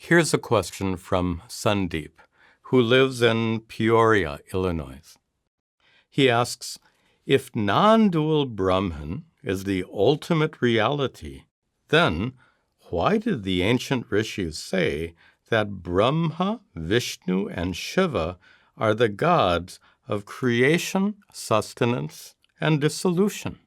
Here's a question from Sandeep, who lives in Peoria, Illinois. He asks, if non-dual Brahman is the ultimate reality, then why did the ancient rishis say that Brahma, Vishnu, and Shiva are the gods of creation, sustenance, and dissolution?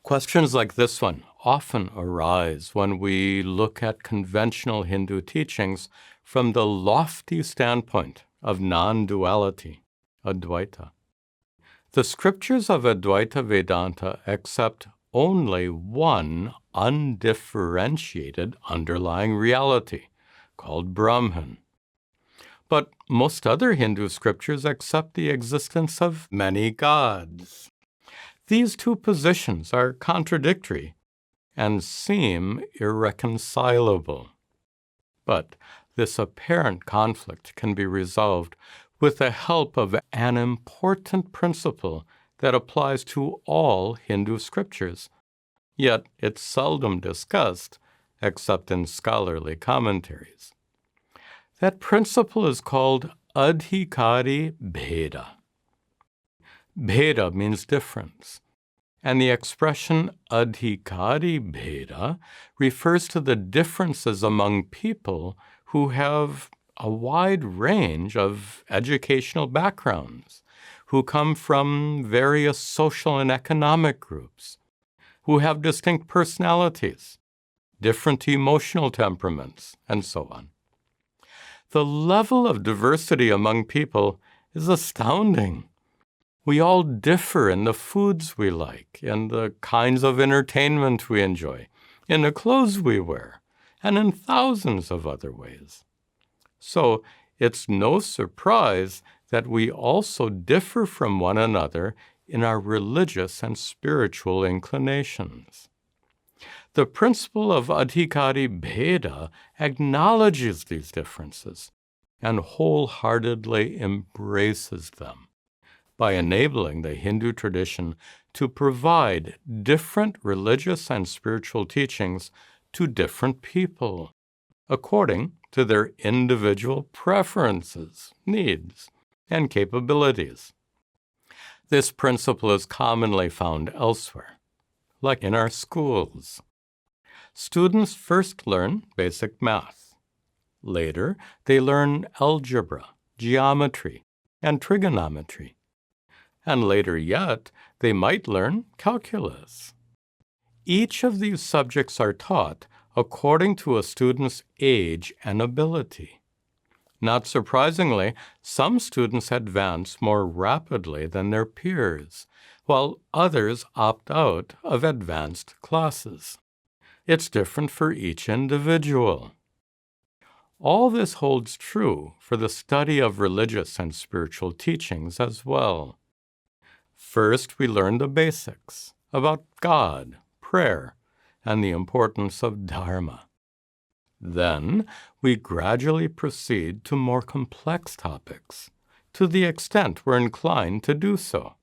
Questions like this one often arise when we look at conventional Hindu teachings from the lofty standpoint of non-duality, Advaita. The scriptures of Advaita Vedanta accept only one undifferentiated underlying reality, called Brahman. But most other Hindu scriptures accept the existence of many gods. These two positions are contradictory and seem irreconcilable. But this apparent conflict can be resolved with the help of an important principle that applies to all Hindu scriptures, yet it's seldom discussed except in scholarly commentaries. That principle is called adhikari-bheda. Bheda means difference, and the expression adhikari-bheda refers to the differences among people who have a wide range of educational backgrounds, who come from various social and economic groups, who have distinct personalities, different emotional temperaments, and so on. The level of diversity among people is astounding. We all differ in the foods we like, in the kinds of entertainment we enjoy, in the clothes we wear, and in thousands of other ways. So it's no surprise that we also differ from one another in our religious and spiritual inclinations. The principle of adhikari-bheda acknowledges these differences and wholeheartedly embraces them by enabling the Hindu tradition to provide different religious and spiritual teachings to different people, according to their individual preferences, needs, and capabilities. This principle is commonly found elsewhere, like in our schools. Students first learn basic math. Later, they learn algebra, geometry, and trigonometry. And later yet, they might learn calculus. Each of these subjects are taught according to a student's age and ability. Not surprisingly, some students advance more rapidly than their peers, while others opt out of advanced classes. It's different for each individual. All this holds true for the study of religious and spiritual teachings as well. First, we learn the basics about God, prayer, and the importance of dharma. Then, we gradually proceed to more complex topics, to the extent we're inclined to do so.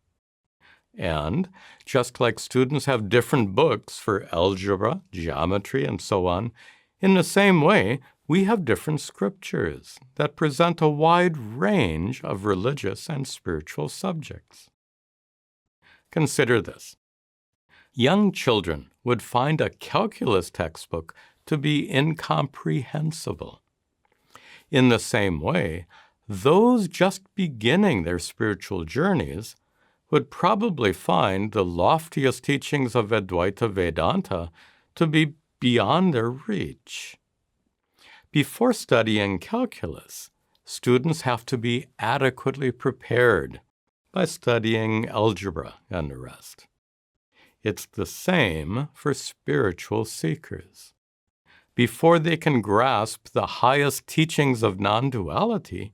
And, just like students have different books for algebra, geometry, and so on, in the same way, we have different scriptures that present a wide range of religious and spiritual subjects. Consider this. Young children would find a calculus textbook to be incomprehensible. In the same way, those just beginning their spiritual journeys would probably find the loftiest teachings of Advaita Vedanta to be beyond their reach. Before studying calculus, students have to be adequately prepared by studying algebra and the rest. It's the same for spiritual seekers. Before they can grasp the highest teachings of non-duality,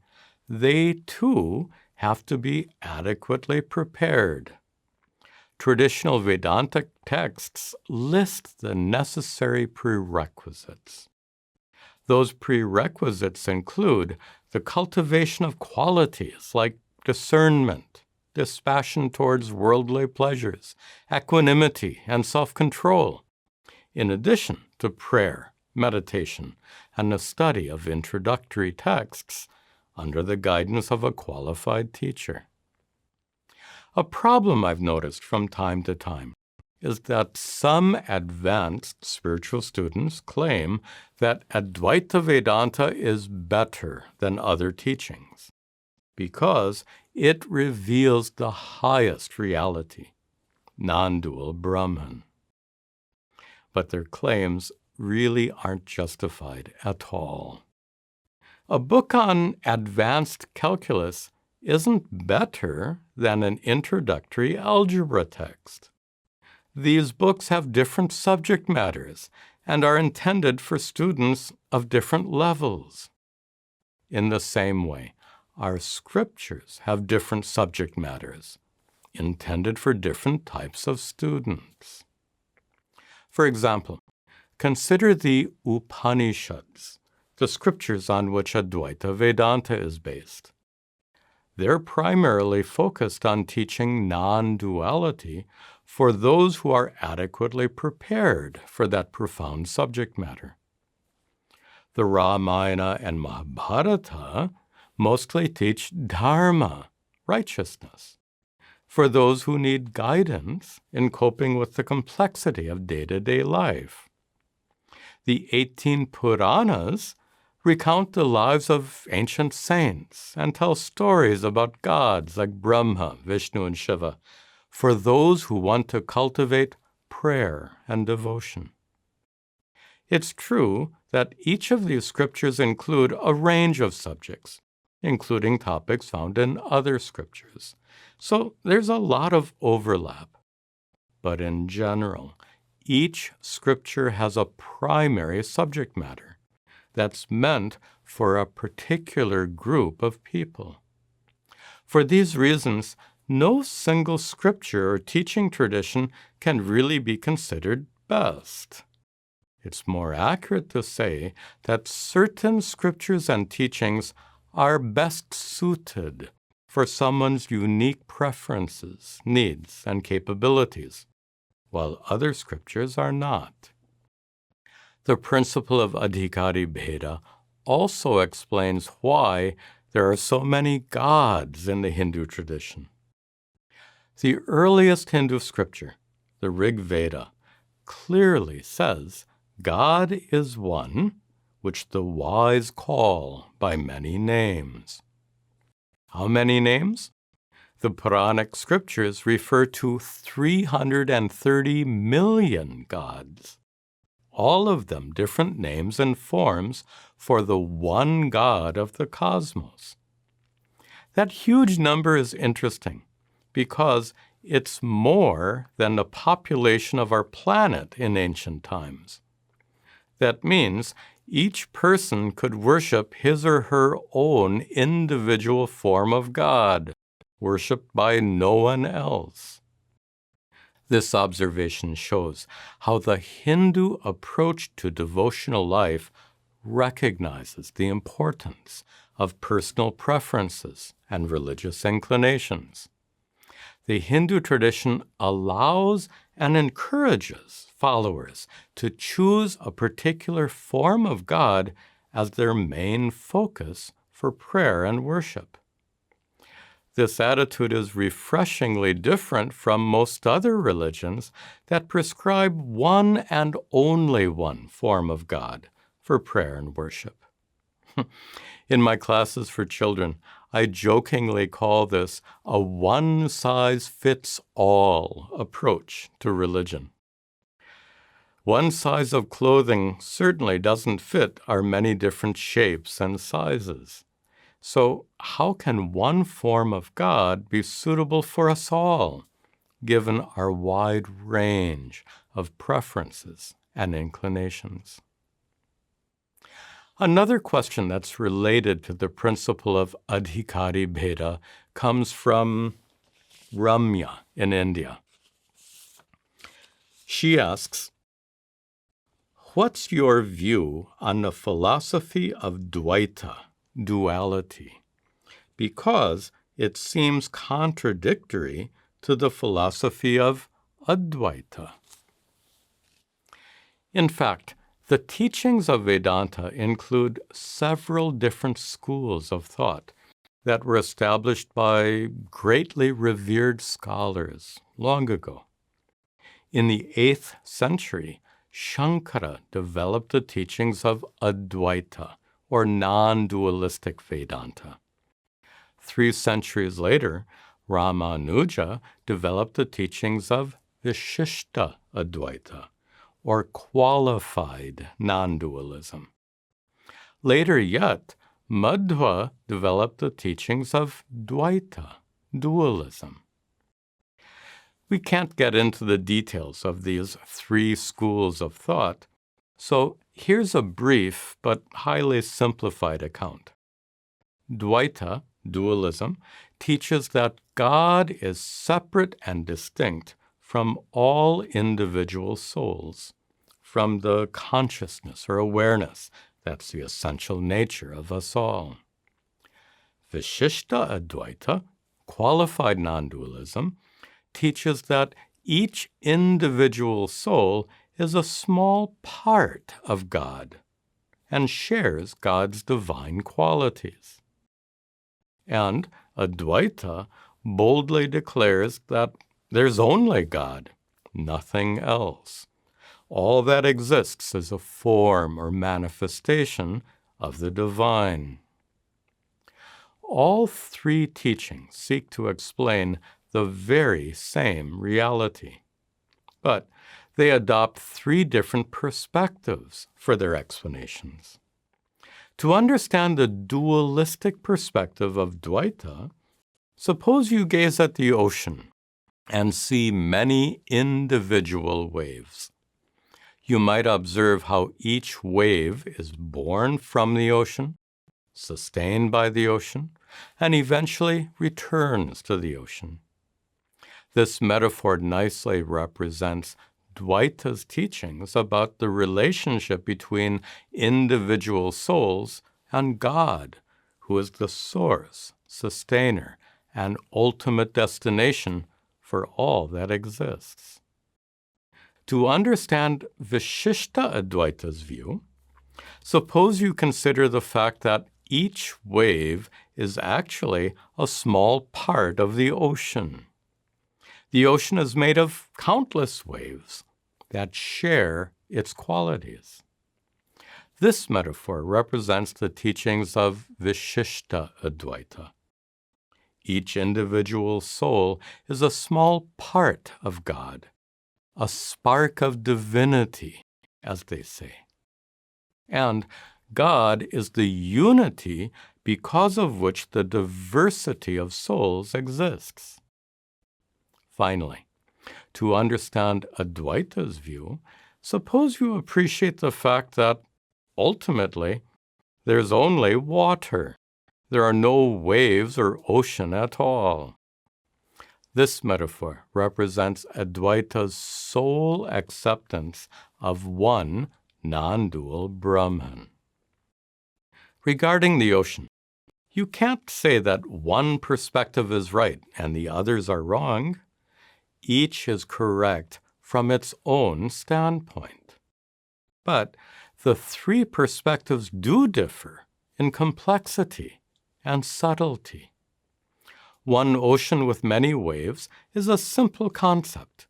they too have to be adequately prepared. Traditional Vedantic texts list the necessary prerequisites. Those prerequisites include the cultivation of qualities like discernment, dispassion towards worldly pleasures, equanimity, and self-control, in addition to prayer, meditation, and the study of introductory texts under the guidance of a qualified teacher. A problem I've noticed from time to time is that some advanced spiritual students claim that Advaita Vedanta is better than other teachings because it reveals the highest reality, non-dual Brahman. But their claims really aren't justified at all. A book on advanced calculus isn't better than an introductory algebra text. These books have different subject matters and are intended for students of different levels. In the same way, our scriptures have different subject matters, intended for different types of students. For example, consider the Upanishads, the scriptures on which Advaita Vedanta is based. They're primarily focused on teaching non-duality for those who are adequately prepared for that profound subject matter. The Ramayana and Mahabharata mostly teach dharma, righteousness, for those who need guidance in coping with the complexity of day-to-day life. The 18 Puranas recount the lives of ancient saints and tell stories about gods like Brahma, Vishnu, and Shiva for those who want to cultivate prayer and devotion. It's true that each of these scriptures include a range of subjects, including topics found in other scriptures. So there's a lot of overlap. But in general, each scripture has a primary subject matter that's meant for a particular group of people. For these reasons, no single scripture or teaching tradition can really be considered best. It's more accurate to say that certain scriptures and teachings are best suited for someone's unique preferences, needs, and capabilities, while other scriptures are not. The principle of adhikari-bheda also explains why there are so many gods in the Hindu tradition. The earliest Hindu scripture, the Rig Veda, clearly says God is one, which the wise call by many names. How many names? The Puranic scriptures refer to 330 million gods, all of them different names and forms for the one God of the cosmos. That huge number is interesting because it's more than the population of our planet in ancient times. That means each person could worship his or her own individual form of God, worshipped by no one else. This observation shows how the Hindu approach to devotional life recognizes the importance of personal preferences and religious inclinations. The Hindu tradition allows and encourages followers to choose a particular form of God as their main focus for prayer and worship. This attitude is refreshingly different from most other religions that prescribe one and only one form of God for prayer and worship. In my classes for children, I jokingly call this a one-size-fits-all approach to religion. One size of clothing certainly doesn't fit our many different shapes and sizes. So how can one form of God be suitable for us all, given our wide range of preferences and inclinations? Another question that's related to the principle of adhikari-bheda comes from Ramya in India. She asks, what's your view on the philosophy of Dvaita, duality? Because it seems contradictory to the philosophy of Advaita. In fact, The teachings of Vedanta include several different schools of thought that were established by greatly revered scholars long ago. In the 8th century, Shankara developed the teachings of Advaita, or non-dualistic Vedanta. 3 centuries later, Ramanuja developed the teachings of Vishishta Advaita, or qualified non-dualism. Later yet, Madhva developed the teachings of Dvaita, dualism. We can't get into the details of these 3 schools of thought, so here's a brief but highly simplified account. Dvaita, dualism, teaches that God is separate and distinct from all individual souls, from the consciousness or awareness that's the essential nature of us all. Vishishta Advaita, qualified non-dualism, teaches that each individual soul is a small part of God and shares God's divine qualities. And Advaita boldly declares that there's only God, nothing else. All that exists is a form or manifestation of the divine. All 3 teachings seek to explain the very same reality, but they adopt 3 different perspectives for their explanations. To understand the dualistic perspective of Dvaita, suppose you gaze at the ocean and see many individual waves. You might observe how each wave is born from the ocean, sustained by the ocean, and eventually returns to the ocean. This metaphor nicely represents Dvaita's teachings about the relationship between individual souls and God, who is the source, sustainer, and ultimate destination for all that exists. To understand Vishishta Advaita's view, suppose you consider the fact that each wave is actually a small part of the ocean. The ocean is made of countless waves that share its qualities. This metaphor represents the teachings of Vishishta Advaita. Each individual soul is a small part of God, a spark of divinity, as they say. And God is the unity because of which the diversity of souls exists. Finally, to understand Advaita's view, suppose you appreciate the fact that, ultimately, there's only water. There are no waves or ocean at all. This metaphor represents Advaita's sole acceptance of one non-dual Brahman. Regarding the ocean, you can't say that one perspective is right and the others are wrong. Each is correct from its own standpoint. But the 3 perspectives do differ in complexity and subtlety. One ocean with many waves is a simple concept.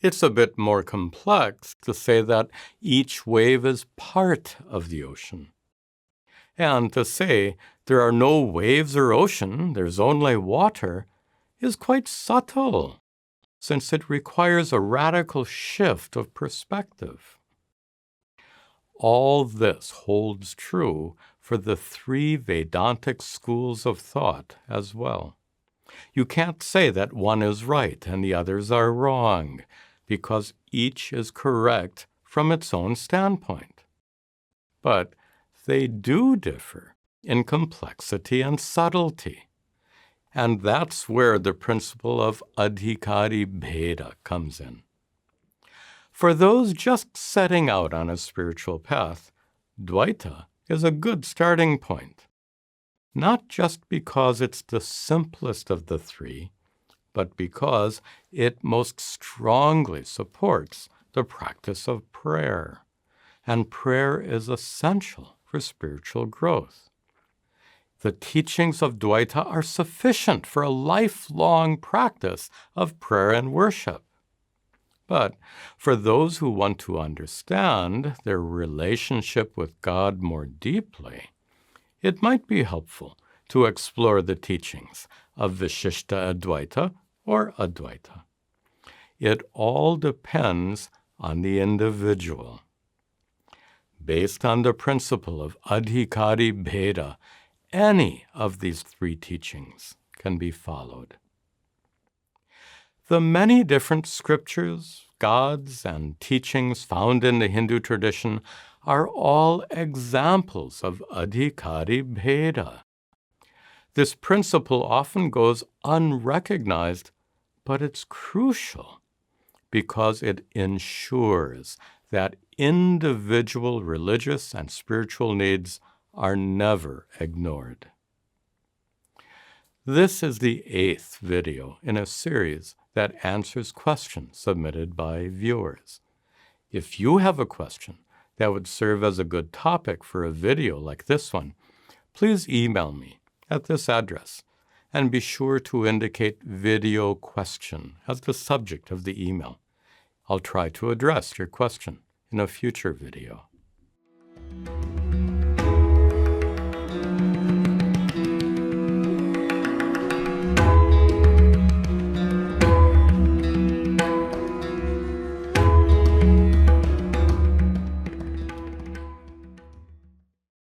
It's a bit more complex to say that each wave is part of the ocean. And to say there are no waves or ocean, there's only water, is quite subtle, since it requires a radical shift of perspective. All this holds true for the 3 Vedantic schools of thought as well. You can't say that one is right and the others are wrong, because each is correct from its own standpoint. But they do differ in complexity and subtlety. And that's where the principle of adhikari-bheda comes in. For those just setting out on a spiritual path, Dvaita is a good starting point. Not just because it's the simplest of the 3, but because it most strongly supports the practice of prayer, and prayer is essential for spiritual growth. The teachings of Dvaita are sufficient for a lifelong practice of prayer and worship. But for those who want to understand their relationship with God more deeply, it might be helpful to explore the teachings of Vishishta Advaita or Advaita. It all depends on the individual. Based on the principle of adhikari-bheda, any of these three teachings can be followed. The many different scriptures, gods, and teachings found in the Hindu tradition are all examples of adhikari-bheda. This principle often goes unrecognized, but it's crucial because it ensures that individual religious and spiritual needs are never ignored. This is the 8th video in a series that answers questions submitted by viewers. If you have a question that would serve as a good topic for a video like this one, please email me at this address and be sure to indicate video question as the subject of the email. I'll try to address your question in a future video.